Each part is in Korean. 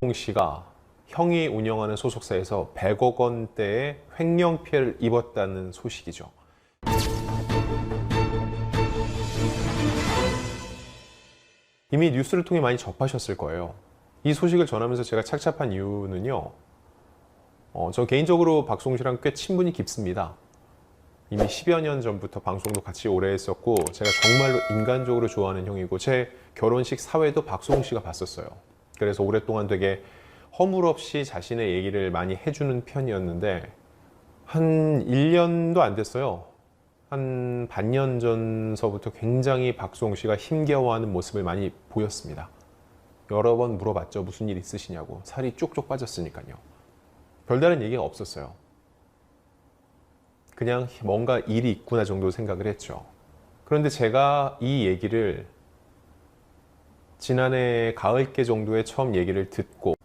홍 씨가 형이 운영하는 소속사에서 100억 원대의 횡령 피해를 입었다는 소식이죠. 이미 뉴스를 통해 많이 접하셨을 거예요. 이 소식을 전하면서 제가 착잡한 이유는요. 저 개인적으로 박수홍 씨랑 꽤 친분이 깊습니다. 이미 10여 년 전부터 방송도 같이 오래 했었고 제가 정말로 인간적으로 좋아하는 형이고 제 결혼식 사회도 박수홍 씨가 봤었어요. 그래서 오랫동안 되게 허물없이 자신의 얘기를 많이 해주는 편이었는데 한 1년도 안 됐어요. 한 반년 전서부터 굉장히 박수홍 씨가 힘겨워하는 모습을 많이 보였습니다. 여러 번 물어봤죠. 무슨 일 있으시냐고. 살이 쭉쭉 빠졌으니까요. 별다른 얘기가 없었어요. 그냥 뭔가 일이 있구나 정도 생각을 했죠. 그런데 제가 이 얘기를 지난해 가을께 정도에 처음 얘기를 듣고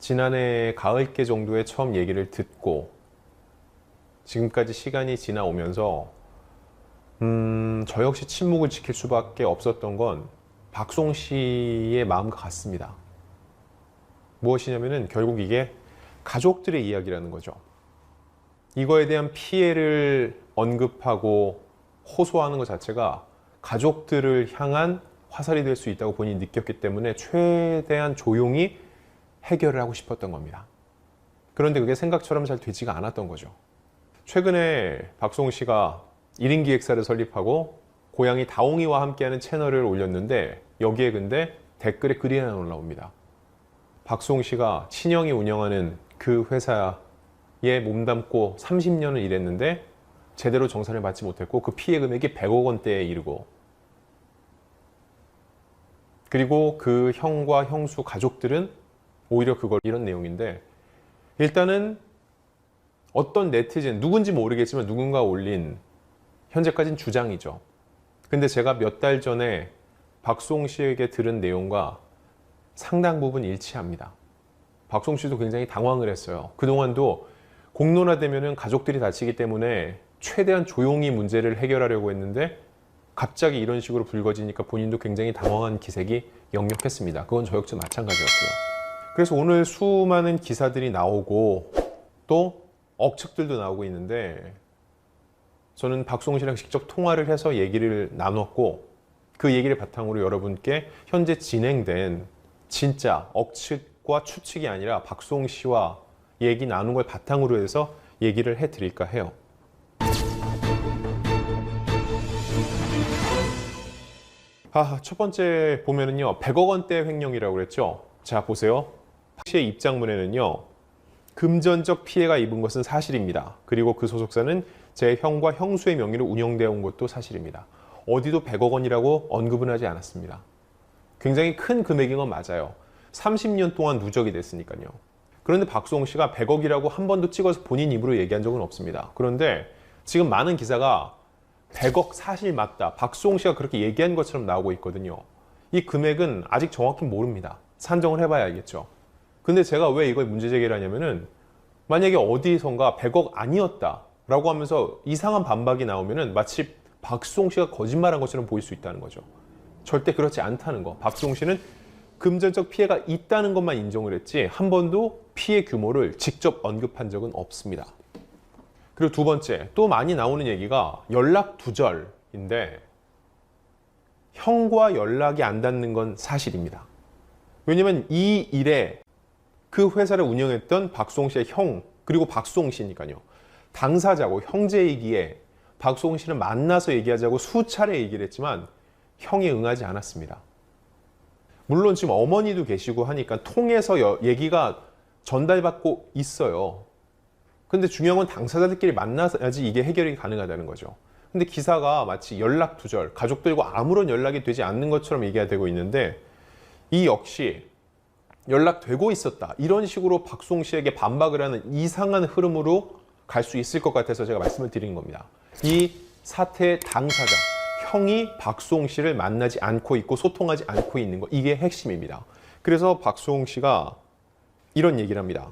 지금까지 시간이 지나오면서 저 역시 침묵을 지킬 수밖에 없었던 건 박수홍 씨의 마음과 같습니다. 무엇이냐면은 결국 이게 가족들의 이야기라는 거죠. 이거에 대한 피해를 언급하고 호소하는 것 자체가 가족들을 향한 화살이 될 수 있다고 본인이 느꼈기 때문에 최대한 조용히 해결을 하고 싶었던 겁니다. 그런데 그게 생각처럼 잘 되지가 않았던 거죠. 최근에 박수홍 씨가 1인 기획사를 설립하고 고양이 다옹이와 함께하는 채널을 올렸는데 여기에 근데 댓글에 글이 하나 올라옵니다. 박수홍 씨가 친형이 운영하는 그 회사에 몸담고 30년을 일했는데 제대로 정산을 받지 못했고 그 피해 금액이 100억 원대에 이르고 그리고 그 형과 형수 가족들은 오히려 그걸 이런 내용인데 일단은 어떤 네티즌 누군지 모르겠지만 누군가 올린 현재까지는 주장이죠. 근데 제가 몇 달 전에 박수홍 씨에게 들은 내용과 상당 부분 일치합니다. 박수홍 씨도 굉장히 당황을 했어요. 그동안도 공론화되면은 가족들이 다치기 때문에 최대한 조용히 문제를 해결하려고 했는데 갑자기 이런 식으로 불거지니까 본인도 굉장히 당황한 기색이 역력했습니다. 그건 저 역시 마찬가지였고요. 그래서 오늘 수많은 기사들이 나오고 또 억측들도 나오고 있는데 저는 박수홍 씨랑 직접 통화를 해서 얘기를 나눴고 그 얘기를 바탕으로 여러분께 현재 진행된 진짜 억측과 추측이 아니라 박수홍 씨와 얘기 나눈 걸 바탕으로 해서 얘기를 해드릴까 해요. 첫 번째 보면은요 100억 원대 횡령이라고 그랬죠. 자 보세요. 박 씨의 입장문에는요 금전적 피해가 입은 것은 사실입니다. 그리고 그 소속사는 제 형과 형수의 명의로 운영되어 온 것도 사실입니다. 어디도 100억 원이라고 언급은 하지 않았습니다. 굉장히 큰 금액인 건 맞아요. 30년 동안 누적이 됐으니까요. 그런데 박수홍 씨가 100억이라고 한 번도 찍어서 본인 입으로 얘기한 적은 없습니다. 그런데 지금 많은 기사가 100억 사실 맞다. 박수홍 씨가 그렇게 얘기한 것처럼 나오고 있거든요. 이 금액은 아직 정확히 모릅니다. 산정을 해봐야 알겠죠. 근데 제가 왜 이걸 문제 제기를 하냐면은 만약에 어디선가 100억 아니었다 라고 하면서 이상한 반박이 나오면은 마치 박수홍 씨가 거짓말한 것처럼 보일 수 있다는 거죠. 절대 그렇지 않다는 거. 박수홍 씨는 금전적 피해가 있다는 것만 인정을 했지 한 번도 피해 규모를 직접 언급한 적은 없습니다. 그리고 두 번째, 또 많이 나오는 얘기가 연락 두절인데 형과 연락이 안 닿는 건 사실입니다. 왜냐면 이 일에 그 회사를 운영했던 박수홍 씨의 형 그리고 박수홍 씨니까요. 당사자고 형제이기에 박수홍 씨는 만나서 얘기하자고 수차례 얘기를 했지만 형이 응하지 않았습니다. 물론 지금 어머니도 계시고 하니까 통해서 얘기가 전달받고 있어요. 근데 중요한 건 당사자들끼리 만나야지 이게 해결이 가능하다는 거죠. 근데 기사가 마치 연락 두절, 가족들과 아무런 연락이 되지 않는 것처럼 얘기가 되고 있는데 이 역시 연락되고 있었다. 이런 식으로 박수홍 씨에게 반박을 하는 이상한 흐름으로 갈 수 있을 것 같아서 제가 말씀을 드린 겁니다. 이 사태의 당사자, 형이 박수홍 씨를 만나지 않고 있고 소통하지 않고 있는 거, 이게 핵심입니다. 그래서 박수홍 씨가 이런 얘기를 합니다.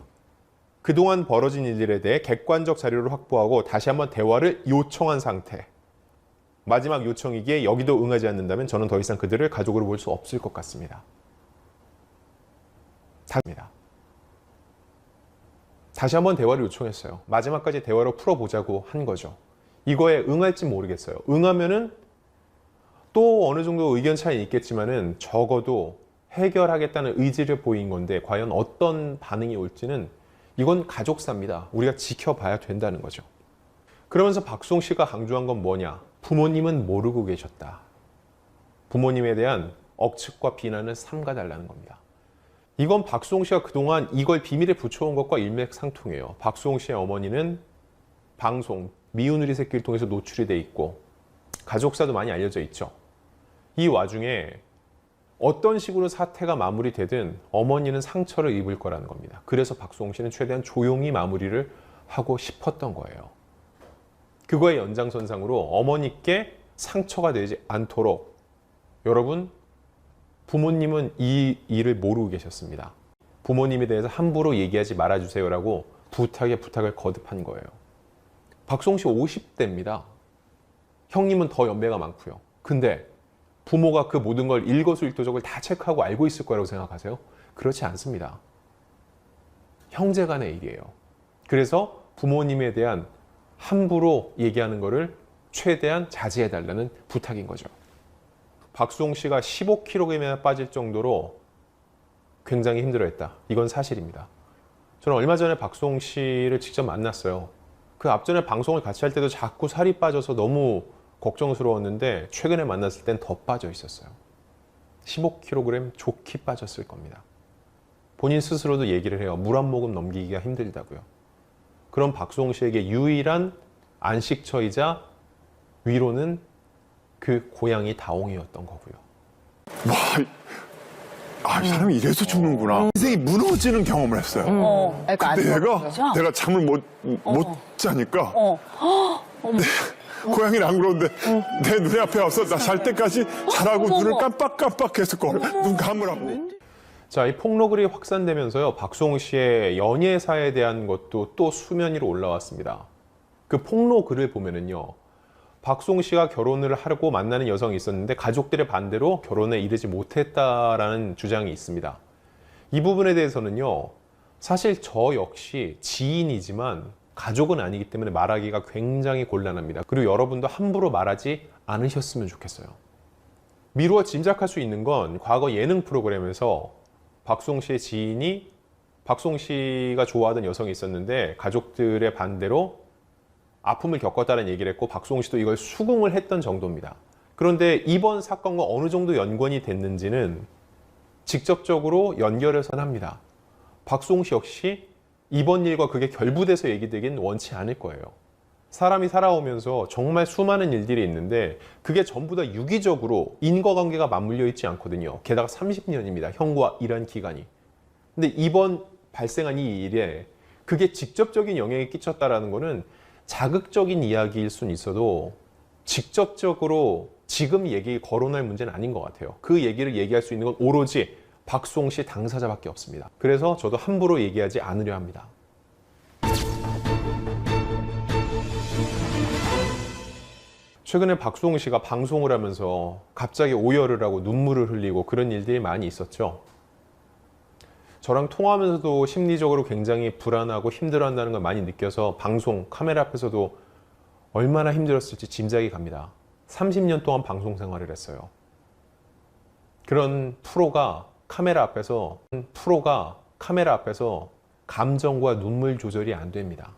그동안 벌어진 일들에 대해 객관적 자료를 확보하고 다시 한번 대화를 요청한 상태. 마지막 요청이기에 여기도 응하지 않는다면 저는 더 이상 그들을 가족으로 볼 수 없을 것 같습니다. 다시 한번 대화를 요청했어요. 마지막까지 대화로 풀어보자고 한 거죠. 이거에 응할지 모르겠어요. 응하면은 또 어느 정도 의견 차이 있겠지만은 적어도 해결하겠다는 의지를 보인 건데 과연 어떤 반응이 올지는 이건 가족사입니다. 우리가 지켜봐야 된다는 거죠. 그러면서 박수홍 씨가 강조한 건 뭐냐? 부모님은 모르고 계셨다. 부모님에 대한 억측과 비난을 삼가달라는 겁니다. 이건 박수홍 씨가 그동안 이걸 비밀에 붙여온 것과 일맥상통해요. 박수홍 씨의 어머니는 방송, 미운 우리 새끼를 통해서 노출이 돼 있고 가족사도 많이 알려져 있죠. 이 와중에 어떤 식으로 사태가 마무리되든 어머니는 상처를 입을 거라는 겁니다. 그래서 박수홍 씨는 최대한 조용히 마무리를 하고 싶었던 거예요. 그거의 연장선상으로 어머니께 상처가 되지 않도록 여러분, 부모님은 이 일을 모르고 계셨습니다. 부모님에 대해서 함부로 얘기하지 말아주세요라고 부탁을 거듭한 거예요. 박수홍 씨 50대입니다. 형님은 더 연배가 많고요. 근데 부모가 그 모든 걸 일거수일투족을 다 체크하고 알고 있을 거라고 생각하세요? 그렇지 않습니다. 형제 간의 일이에요. 그래서 부모님에 대한 함부로 얘기하는 거를 최대한 자제해달라는 부탁인 거죠. 박수홍 씨가 15kg이나 빠질 정도로 굉장히 힘들어했다. 이건 사실입니다. 저는 얼마 전에 박수홍 씨를 직접 만났어요. 그 앞전에 방송을 같이 할 때도 자꾸 살이 빠져서 너무 걱정스러웠는데 최근에 만났을 땐 더 빠져 있었어요. 15kg 좋게 빠졌을 겁니다. 본인 스스로도 얘기를 해요. 물 한 모금 넘기기가 힘들다고요. 그럼 박수홍 씨에게 유일한 안식처이자 위로는 그 고향이 다홍이었던 거고요. 와, 이 사람이 이래서 죽는구나. 인생이 무너지는 경험을 했어요. 그러니까 내가 잠을 못 자니까 고양이는 안 그러는데 내 눈에 앞에 와서 나 잘 때까지 자라고 눈을 깜빡깜빡해서 눈 감으라고. 자, 이 폭로글이 확산되면서요, 박수홍 씨의 연예사에 대한 것도 또 수면 위로 올라왔습니다. 그 폭로글을 보면은요, 박수홍 씨가 결혼을 하고 만나는 여성이 있었는데 가족들의 반대로 결혼에 이르지 못했다라는 주장이 있습니다. 이 부분에 대해서는요, 사실 저 역시 지인이지만 가족은 아니기 때문에 말하기가 굉장히 곤란합니다. 그리고 여러분도 함부로 말하지 않으셨으면 좋겠어요. 미루어 짐작할 수 있는 건 과거 예능 프로그램에서 박수홍 씨의 지인이 박수홍 씨가 좋아하던 여성이 있었는데 가족들의 반대로 아픔을 겪었다는 얘기를 했고 박수홍 씨도 이걸 수긍을 했던 정도입니다. 그런데 이번 사건과 어느 정도 연관이 됐는지는 직접적으로 연결해서 합니다. 박수홍 씨 역시 이번 일과 그게 결부돼서 얘기되긴 원치 않을 거예요. 사람이 살아오면서 정말 수많은 일들이 있는데 그게 전부 다 유기적으로 인과관계가 맞물려 있지 않거든요. 게다가 30년입니다. 형과 일한 기간이. 근데 이번 발생한 이 일에 그게 직접적인 영향이 끼쳤다라는 거는 자극적인 이야기일 수는 있어도 직접적으로 지금 거론할 문제는 아닌 것 같아요. 그 얘기를 얘기할 수 있는 건 오로지 박수홍 씨 당사자밖에 없습니다. 그래서 저도 함부로 얘기하지 않으려 합니다. 최근에 박수홍 씨가 방송을 하면서 갑자기 오열을 하고 눈물을 흘리고 그런 일들이 많이 있었죠. 저랑 통화하면서도 심리적으로 굉장히 불안하고 힘들어한다는 걸 많이 느껴서 방송, 카메라 앞에서도 얼마나 힘들었을지 짐작이 갑니다. 30년 동안 방송 생활을 했어요. 그런 프로가 카메라 앞에서 감정과 눈물 조절이 안 됩니다.